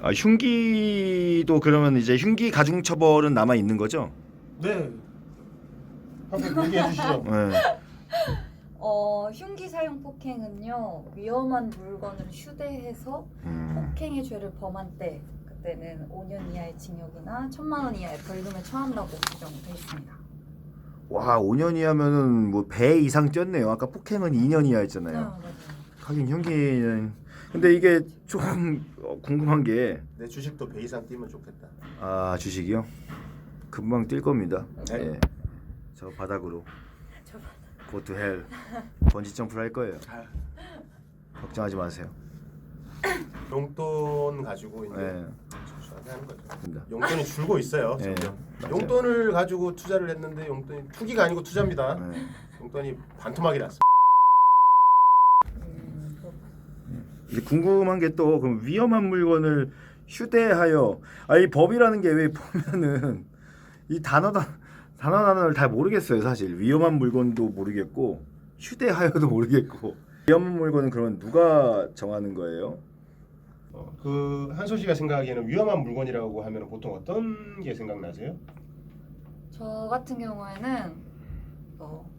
아, 흉기도 그러면 이제 흉기 가중 처벌은 남아 있는 거죠? 네. 한번 얘기해 주시죠. 네. 흉기 사용 폭행은요 위험한 물건을 휴대해서 폭행의 죄를 범한 때 그때는 5년 이하의 징역이나 1,000만 원 이하의 벌금에 처한다고 규정되어 있습니다. 와, 5년 이하면은 뭐 배 이상 뛰었네요. 아까 폭행은 2년 이하였잖아요. 맞아요. 하긴 흉기는 근데 이게 좀 궁금한 게 내 주식도 배 이상 뛰면 좋겠다. 아, 주식이요? 금방 뛸 겁니다. 네. 예. 저 바닥으로 저 go to hell 번지 점프를 할 거예요. 걱정하지 마세요. 용돈 가지고 이제 예. 저한테 하는 거죠. 됩니다. 용돈이 줄고 있어요. 예. 점점. 맞아요. 용돈을 가지고 투자를 했는데 용돈이 투기가 아니고 투자입니다. 예. 용돈이 반토막이 났어. 이제 궁금한 게 또 그럼 위험한 물건을 휴대하여 이 법이라는 게 왜 보면은 이 단어를 잘 모르겠어요. 사실 위험한 물건도 모르겠고 휴대하여도 모르겠고 위험한 물건은 그러면 누가 정하는 거예요? 그 한솔 씨가 생각하기에는 위험한 물건이라고 하면 보통 어떤 게 생각나세요? 저 같은 경우에는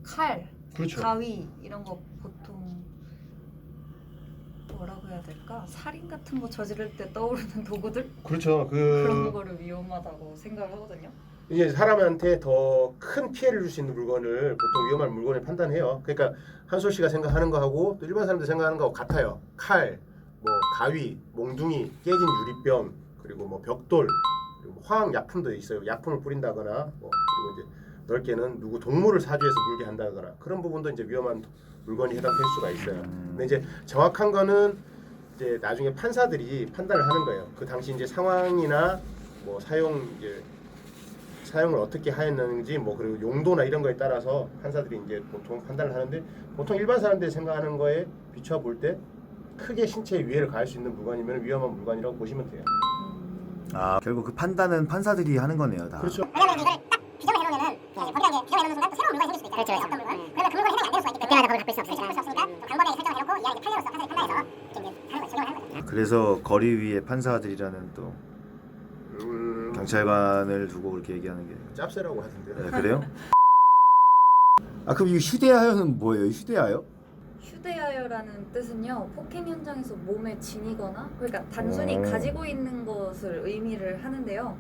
칼, 그렇죠. 가위 이런 거 보통 뭐라고 해야 될까? 살인 같은 거 저지를 때 떠오르는 도구들? 그렇죠. 그런 거를 위험하다고 생각을 하거든요. 이제 사람한테 더 큰 피해를 줄 수 있는 물건을 보통 위험한 물건을 판단해요. 그러니까 한솔 씨가 생각하는 거하고 또 일반 사람들 생각하는 거하고 같아요. 칼, 뭐 가위, 몽둥이, 깨진 유리병, 그리고 뭐 벽돌, 그리고 화학 약품도 있어요. 약품을 뿌린다거나 뭐 그리고 이제 넓게는 누구 동물을 사주해서 물게 한다거나 그런 부분도 이제 위험한 물건이 해당될 수가 있어요. 근데 이제 정확한 거는 이제 나중에 판사들이 판단을 하는 거예요. 그 당시 이제 상황이나 뭐 사용을 어떻게 하였는지 뭐 그리고 용도나 이런 거에 따라서 판사들이 이제 보통 판단을 하는데 보통 일반 사람들이 생각하는 거에 비추어 볼 때 크게 신체에 위해를 가할 수 있는 물건이면 위험한 물건이라고 보시면 돼요. 아, 결국 그 판단은 판사들이 하는 거네요, 다. 그렇죠. 왜냐면 이걸 딱 규정을 해놓으면은 법이라는 게 규정해 놓는 순간 또 새로운 물건이 생길 수도 있잖아요. 그렇죠. 어떤 물건? 그러면 그 물건이 해당이 안 될 수가 있기 때문에 그때마다 법을 바꿀 수 없으니까. 그렇죠. 바꿀 수 없으니까 또 광범위하게 설정을 해놓고 이 안에 판례로서 판사들이 판단해서 이렇게 이제 하는 거죠. 적용을 하는 거죠. 그래서 거리 위에 판사들이라는 또 경찰관을 두고 그렇게 얘기하는 게 짭새라고 하던데. 네, 그래요? 아, 그럼 이 휴대하여는 뭐예요? 휴대하여? 휴대하여라는 뜻은요 폭행 현장에서 몸에 지니거나 그러니까 단순히 가지고 있는 것을 의미를 하는데요.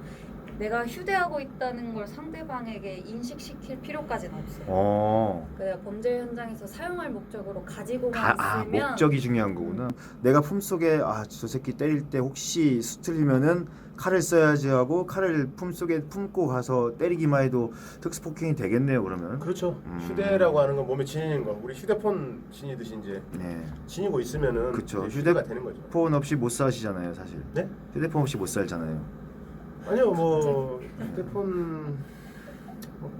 내가 휴대하고 있다는 걸 상대방에게 인식시킬 필요까지는 없어요. 그냥 범죄 현장에서 사용할 목적으로 가지고만 있으면 목적이 중요한 거구나. 내가 품속에 저 새끼 때릴 때 혹시 수틀리면은 칼을 써야지 하고 칼을 품속에 품고 가서 때리기만 해도 특수폭행이 되겠네요, 그러면. 그렇죠. 휴대라고 하는 건 몸에 지니는 거. 우리 휴대폰 지니듯이 이제 네. 지니고 있으면은 그쵸. 이제 휴대가 되는 거죠. 휴대폰 없이 못 사시잖아요, 사실. 네? 휴대폰 없이 못 살잖아요. 아니요, 뭐 휴대폰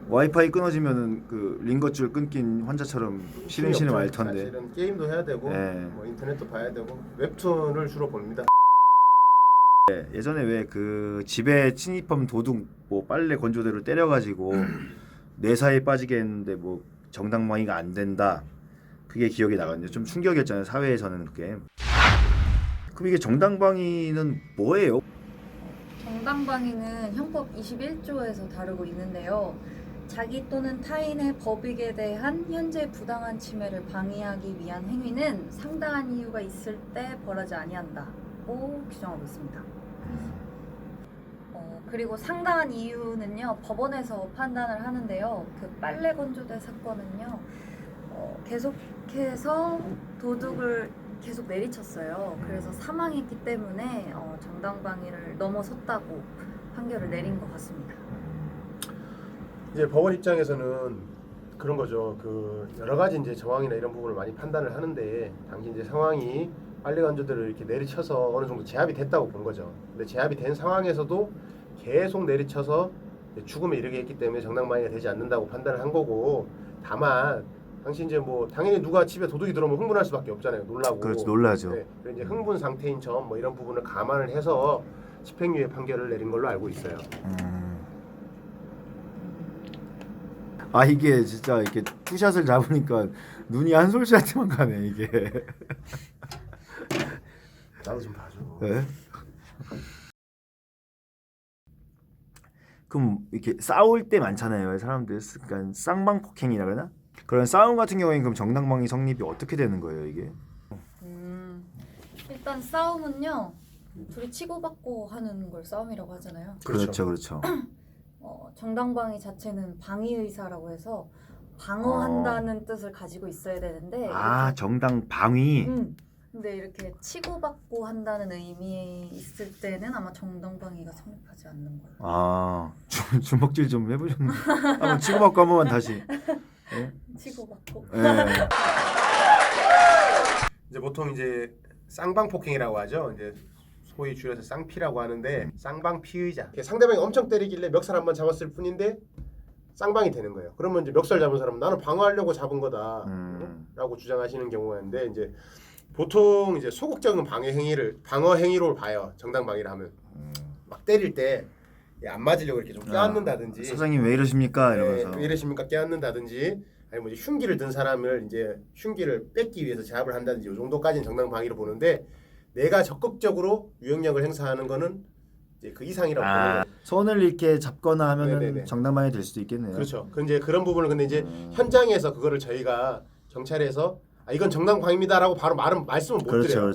와이파이 끊어지면은 그 링거줄 끊긴 환자처럼 시름시름 알 텐데. 사실은 게임도 해야 되고 네. 뭐 인터넷도 봐야 되고 웹툰을 주로 봅니다. 네, 예전에 왜 그 집에 침입하면 도둑 뭐 빨래 건조대로 때려가지고 뇌사에 빠지게 했는데 뭐 정당방위가 안 된다. 그게 기억이 나거든요. 좀 충격이었잖아요, 사회에서는 그게. 그럼 이게 정당방위는 뭐예요? 정당방위는 형법 21조에서 다루고 있는데요. 자기 또는 타인의 법익에 대한 현재 부당한 침해를 방해하기 위한 행위는 상당한 이유가 있을 때 벌하지 아니한다고 규정하고 있습니다. 그리고 상당한 이유는요 법원에서 판단을 하는데요. 그 빨래 건조대 사건은요 계속해서 도둑을 계속 내리쳤어요. 그래서 사망했기 때문에 정당방위를 넘어섰다고 판결을 내린 것 같습니다. 이제 법원 입장에서는 그런 거죠. 그 여러 가지 이제 정황이나 이런 부분을 많이 판단을 하는데 당시 이제 상황이 빨래 건조대를 이렇게 내리쳐서 어느 정도 제압이 됐다고 본 거죠. 근데 제압이 된 상황에서도 계속 내리쳐서 죽음에 이르게 했기 때문에 정당방위가 되지 않는다고 판단을 한 거고, 다만 당시 이제 뭐 당연히 누가 집에 도둑이 들어오면 흥분할 수밖에 없잖아요. 놀라고. 그렇죠, 놀라죠. 네, 그래서 이제 흥분 상태인 점 뭐 이런 부분을 감안을 해서 집행유예 판결을 내린 걸로 알고 있어요. 아, 이게 진짜 이렇게 투샷을 잡으니까 눈이 한솔 씨한테만 가네, 이게. 나도 좀 봐줘. 네? 그럼 이렇게 싸울 때 많잖아요 사람들. 그러니까 쌍방 폭행이라 그러나? 그런 싸움 같은 경우에는 그럼 정당방위 성립이 어떻게 되는 거예요 이게? 일단 싸움은요 둘이 치고받고 하는 걸 싸움이라고 하잖아요. 그렇죠. 정당방위 자체는 방위의사라고 해서 방어한다는 뜻을 가지고 있어야 되는데 아 정당 방위. 근데 이렇게 치고받고 한다는 의미 있을 때는 아마 정당방위가 성립하지 않는 거예요. 아 주먹질 좀 해보셨나요? 한번 치고받고 한 번만 다시. 네? 치고받고. 네. 이제 보통 이제 쌍방 폭행이라고 하죠. 이제 소위 줄여서 쌍피라고 하는데 쌍방 피의자. 상대방이 엄청 때리길래 멱살 한번 잡았을 뿐인데 쌍방이 되는 거예요. 그러면 이제 멱살 잡은 사람은 나는 방어하려고 잡은 거다라고 주장하시는 경우가 있는데 이제 보통 이제 소극적인 방어 행위로 봐요. 정당방위를 하면 막 때릴 때 안 맞으려고 이렇게 좀 껴안는다든지. 사장님 왜 이러십니까 이러면서. 왜 이러십니까 껴안는다든지. 아니면 이제 흉기를 든 사람을 이제 흉기를 뺏기 위해서 제압을 한다든지 이 정도까지는 정당방위로 보는데 내가 적극적으로 유형력을 행사하는 거는 이제 그 이상이라고 보는 거예요. 손을 이렇게 잡거나 하면은 네네네. 정당방위 될 수도 있겠네요. 그렇죠. 근데 그런 부분을 근데 이제 현장에서 그거를 저희가 경찰에서 이건 정당방위입니다라고 바로 말씀을 못 그렇죠. 드려요.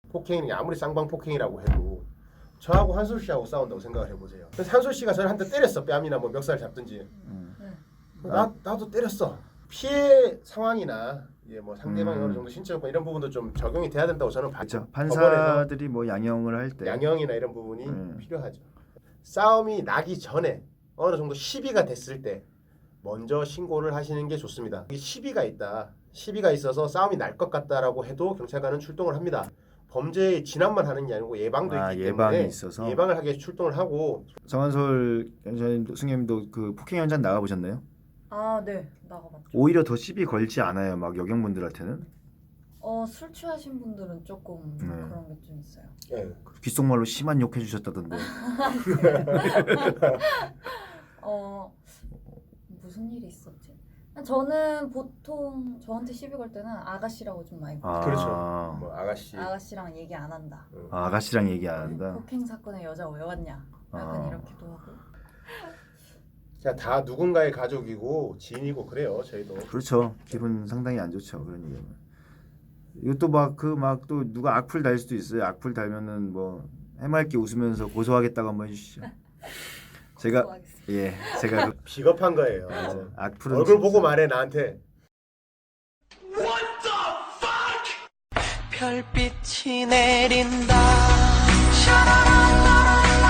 폭행이 아무리 쌍방 폭행이라고 해도 저하고 한솔 씨하고 싸운다고 생각을 해보세요. 그래서 한솔 씨가 저를 한 대 때렸어. 뺨이나 뭐 멱살 잡든지. 나도 때렸어. 피해 상황이나 뭐 상대방이 어느 정도 신체 조건 이런 부분도 좀 적용이 돼야 된다고 저는 봐요. 그렇죠. 판사들이 뭐 양형을 할 때 양형이나 이런 부분이 필요하죠. 싸움이 나기 전에 어느 정도 시비가 됐을 때 먼저 신고를 하시는 게 좋습니다. 시비가 있다. 시비가 있어서 싸움이 날 것 같다라고 해도 경찰관은 출동을 합니다. 범죄의 진압만 하는 게 아니고 예방도 있기 예방이 때문에 있어서. 예방을 하기 위해서 출동을 하고. 정한솔 연사님도 승님도 그 폭행 현장 나가 보셨나요? 아, 네. 나가봤죠. 오히려 더 시비 걸지 않아요, 막 여경분들한테는? 술 취하신 분들은 조금 그런 게 좀 있어요. 예. 귓속말로 심한 욕 해주셨다던데. 무슨 일이 있었지? 저는 보통 저한테 시비 걸 때는 아가씨라고 좀 많이 불러요. 그렇죠. 뭐 아가씨. 아가씨랑 얘기 안 한다. 아가씨랑 얘기 안 한다. 폭행 사건에 여자 왜 왔냐? 약간 이렇게도 하고. 자, 다 누군가의 가족이고 지인이고 그래요. 저희도. 그렇죠. 기분 상당히 안 좋죠, 그런 얘기하면. 이것도 막 또 누가 악플 달 수도 있어요. 악플 달면은 뭐 해맑게 웃으면서 고소하겠다고 한번 해주시죠. 제가 비겁한 거예요. 악플은 얼굴 진짜. 보고 말해 나한테. 별빛이 내린다. 샤라라.